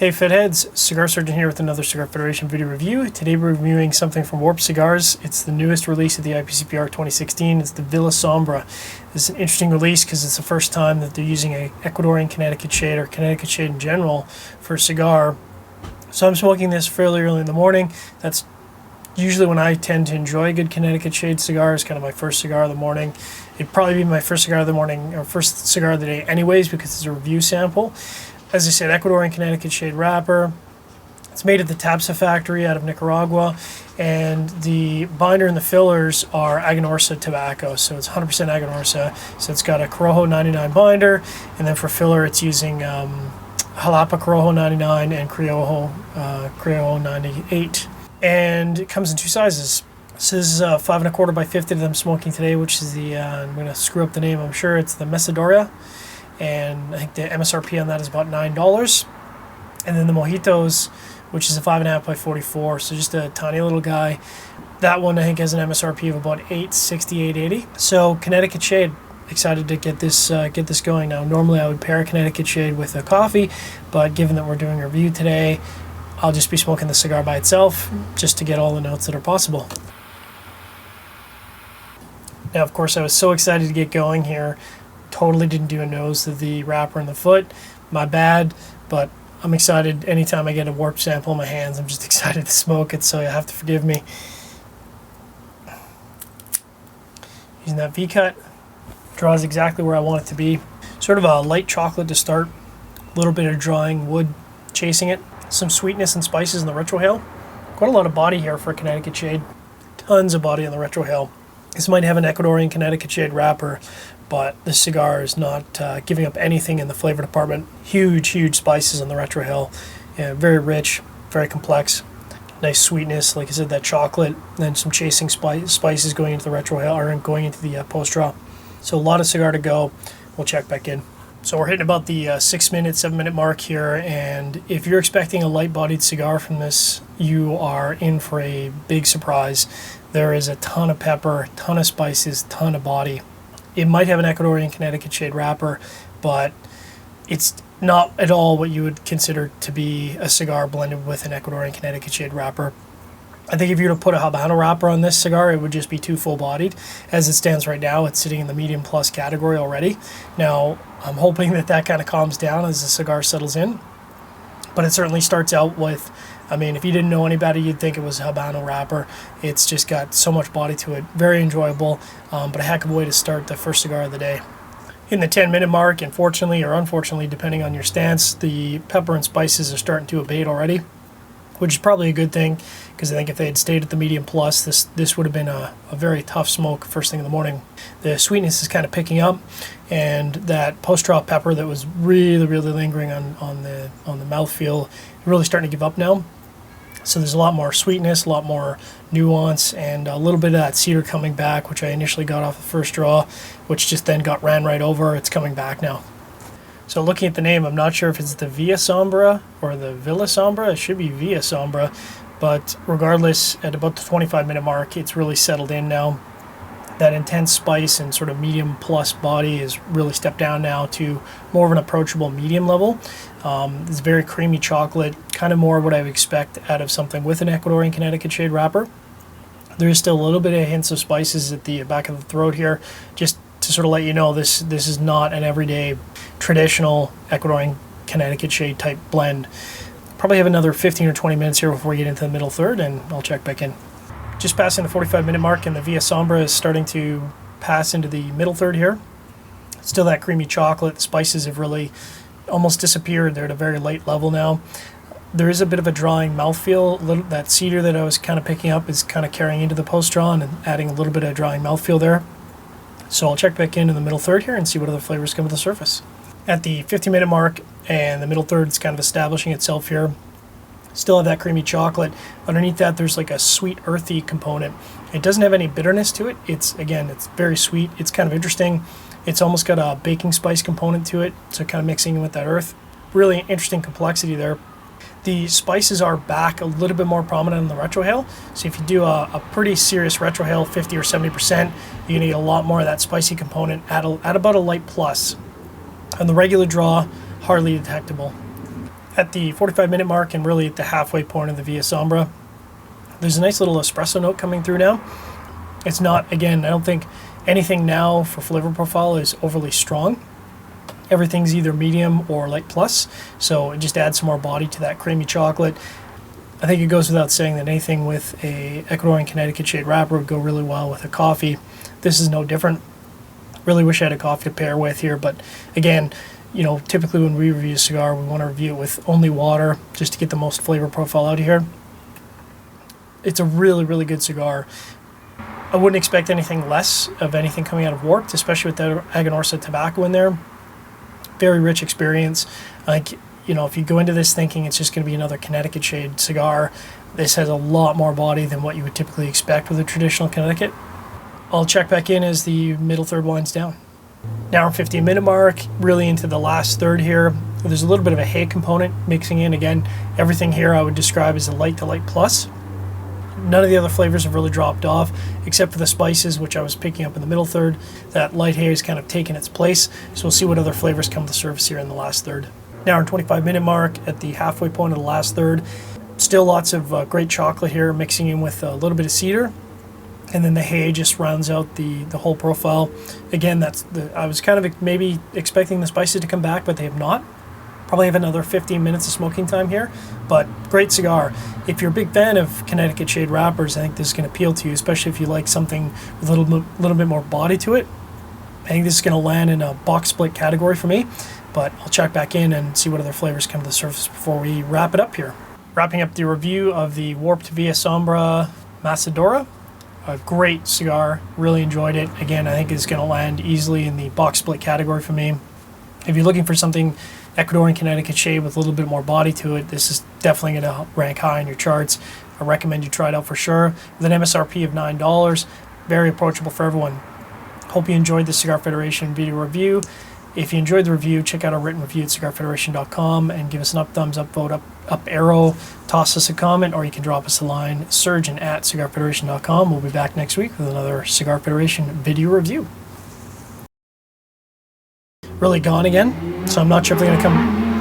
Hey Fitheads, Cigar Surgeon here with another Cigar Federation video review. Today we're reviewing something from Warped Cigars. It's the newest release of the IPCPR 2016. It's the Villa Sombra. This is an interesting release because it's the first time that they're using a Ecuadorian Connecticut Shade, or Connecticut Shade in general, for a cigar. So I'm smoking this fairly early in the morning. That's usually when I tend to enjoy a good Connecticut Shade cigar. It's kind of my first cigar of the morning. It'd probably be my first cigar of the morning, or first cigar of the day anyways, because it's a review sample. As I said, Ecuadorian Connecticut Shade wrapper. It's made at the Tapsa factory out of Nicaragua, and the binder and the fillers are Aganorsa tobacco, so it's 100% Aganorsa. So it's got a Corojo 99 binder, and then for filler it's using Jalapa Corojo 99 and Criollo 98. And it comes in two sizes. So this is 5 1/4 by 50 that I'm smoking today, which is the, I'm going to screw up the name, I'm sure, it's the Mecedora. And I think the MSRP on that is about $9. And then the Mojitos, which is a 5 1/2 by 44, so just a tiny little guy. That one I think has an MSRP of about $8.60, $8.80. So Connecticut Shade, excited to get this going. Now normally I would pair a Connecticut Shade with a coffee, but given that we're doing a review today, I'll just be smoking the cigar by itself, just to get all the notes that are possible. Now of course I was so excited to get going here. Totally didn't do a nose to the wrapper and the foot. My bad, but I'm excited. Anytime I get a Warped sample in my hands, I'm just excited to smoke it, so you have to forgive me. Using that V-cut, draws exactly where I want it to be. Sort of a light chocolate to start, a little bit of drying wood chasing it, some sweetness and spices in the retrohale. Quite a lot of body here for a Connecticut Shade. Tons of body on the retrohale. This might have an Ecuadorian Connecticut Shade wrapper, but this cigar is not giving up anything in the flavor department. Huge spices on the retrohale. Yeah, very rich, very complex. Nice sweetness, like I said, that chocolate, and some chasing spices going into the retrohale, or going into the post draw. So a lot of cigar to go. We'll check back in. So we're hitting about the 6 minute, 7 minute mark here, and if you're expecting a light-bodied cigar from this, you are in for a big surprise. There is a ton of pepper, ton of spices, ton of body. It might have an Ecuadorian Connecticut Shade wrapper, but it's not at all what you would consider to be a cigar blended with an Ecuadorian Connecticut Shade wrapper. I think if you were to put a Habano wrapper on this cigar, it would just be too full-bodied. As it stands right now, it's sitting in the medium plus category already. Now, I'm hoping that that kind of calms down as the cigar settles in. But it certainly starts out with, I mean, if you didn't know any better, you'd think it was a Habano wrapper. It's just got so much body to it. Very enjoyable, but a heck of a way to start the first cigar of the day. In the 10-minute mark, unfortunately or unfortunately, depending on your stance, the pepper and spices are starting to abate already, which is probably a good thing, because I think if they had stayed at the medium plus, this would have been a very tough smoke first thing in the morning. The sweetness is kind of picking up, and that post-draw pepper that was really lingering on the mouthfeel, really starting to give up now. So there's a lot more sweetness, a lot more nuance, and a little bit of that cedar coming back, which I initially got off the first draw, which just then ran right over. It's coming back now. So looking at the name, I'm not sure if it's the Villa Sombra or the Villa Sombra. It should be Villa Sombra, but regardless, at about the 25-minute mark, it's really settled in now. That intense spice and sort of medium plus body has really stepped down now to more of an approachable medium level. It's very creamy chocolate, kind of more what I would expect out of something with an Ecuadorian Connecticut Shade wrapper. There is still a little bit of hints of spices at the back of the throat here, just to sort of let you know this is not an everyday traditional Ecuadorian Connecticut Shade type blend. Probably have another 15 or 20 minutes here before we get into the middle third, and I'll check back in. Just passing the 45-minute mark, and the Villa Sombra is starting to pass into the middle third here. Still that creamy chocolate. The spices have really almost disappeared. They're at a very light level now. There is a bit of a drawing mouthfeel. That cedar that I was kind of picking up is kind of carrying into the post-draw and adding a little bit of drawing mouthfeel there. So I'll check back in the middle third here and see what other flavors come to the surface. At the 50-minute mark, and the middle third is kind of establishing itself here. Still have that creamy chocolate. Underneath that, there's like a sweet, earthy component. It doesn't have any bitterness to it. It's very sweet. It's kind of interesting. It's almost got a baking spice component to it, so kind of mixing in with that earth. Really interesting complexity there. The spices are back a little bit more prominent in the retrohale. So if you do a pretty serious retrohale, 50 or 70%, you're gonna get a lot more of that spicy component at about a light plus. On the regular draw, hardly detectable. At the 45-minute mark and really at the halfway point of the Villa Sombra, there's a nice little espresso note coming through now. It's not, again, I don't think anything now for flavor profile is overly strong. Everything's either medium or light plus, so it just adds some more body to that creamy chocolate. I think it goes without saying that anything with a Ecuadorian Connecticut Shade wrapper would go really well with a coffee. This is no different. Really wish I had a coffee to pair with here, but again, you know, typically when we review a cigar, we want to review it with only water just to get the most flavor profile out of here. It's a really, really good cigar. I wouldn't expect anything less of anything coming out of Warped, especially with the Aganorsa tobacco in there. Very rich experience. Like, you know, if you go into this thinking it's just going to be another Connecticut Shade cigar, this has a lot more body than what you would typically expect with a traditional Connecticut. I'll check back in as the middle third winds down. Now we're 15-minute mark, really into the last third here. There's a little bit of a hay component mixing in. Again, everything here I would describe as a light to light plus. None of the other flavors have really dropped off, except for the spices, which I was picking up in the middle third. That light hay has kind of taken its place, so we'll see what other flavors come to the surface here in the last third. Now we're 25-minute mark at the halfway point of the last third. Still lots of great chocolate here, mixing in with a little bit of cedar. And then the hay just rounds out the whole profile. Again, I was kind of maybe expecting the spices to come back, but they have not. Probably have another 15 minutes of smoking time here, but great cigar. If you're a big fan of Connecticut Shade wrappers, I think this is going to appeal to you, especially if you like something with a little bit more body to it. I think this is going to land in a box split category for me, but I'll check back in and see what other flavors come to the surface before we wrap it up here. Wrapping up the review of the Warped Villa Sombra Mecedora. A great cigar, really enjoyed it. Again, I think it's going to land easily in the box split category for me. If you're looking for something Ecuadorian Connecticut Shade with a little bit more body to it, this is definitely going to rank high in your charts. I recommend you try it out for sure. With an MSRP of $9, very approachable for everyone. Hope you enjoyed the Cigar Federation video review. If you enjoyed the review, check out our written review at cigarfederation.com and give us an thumbs up, vote up arrow, toss us a comment, or you can drop us a line, surgeon at cigarfederation.com. We'll be back next week with another Cigar Federation video review. Really gone again, so I'm not sure if they're going to come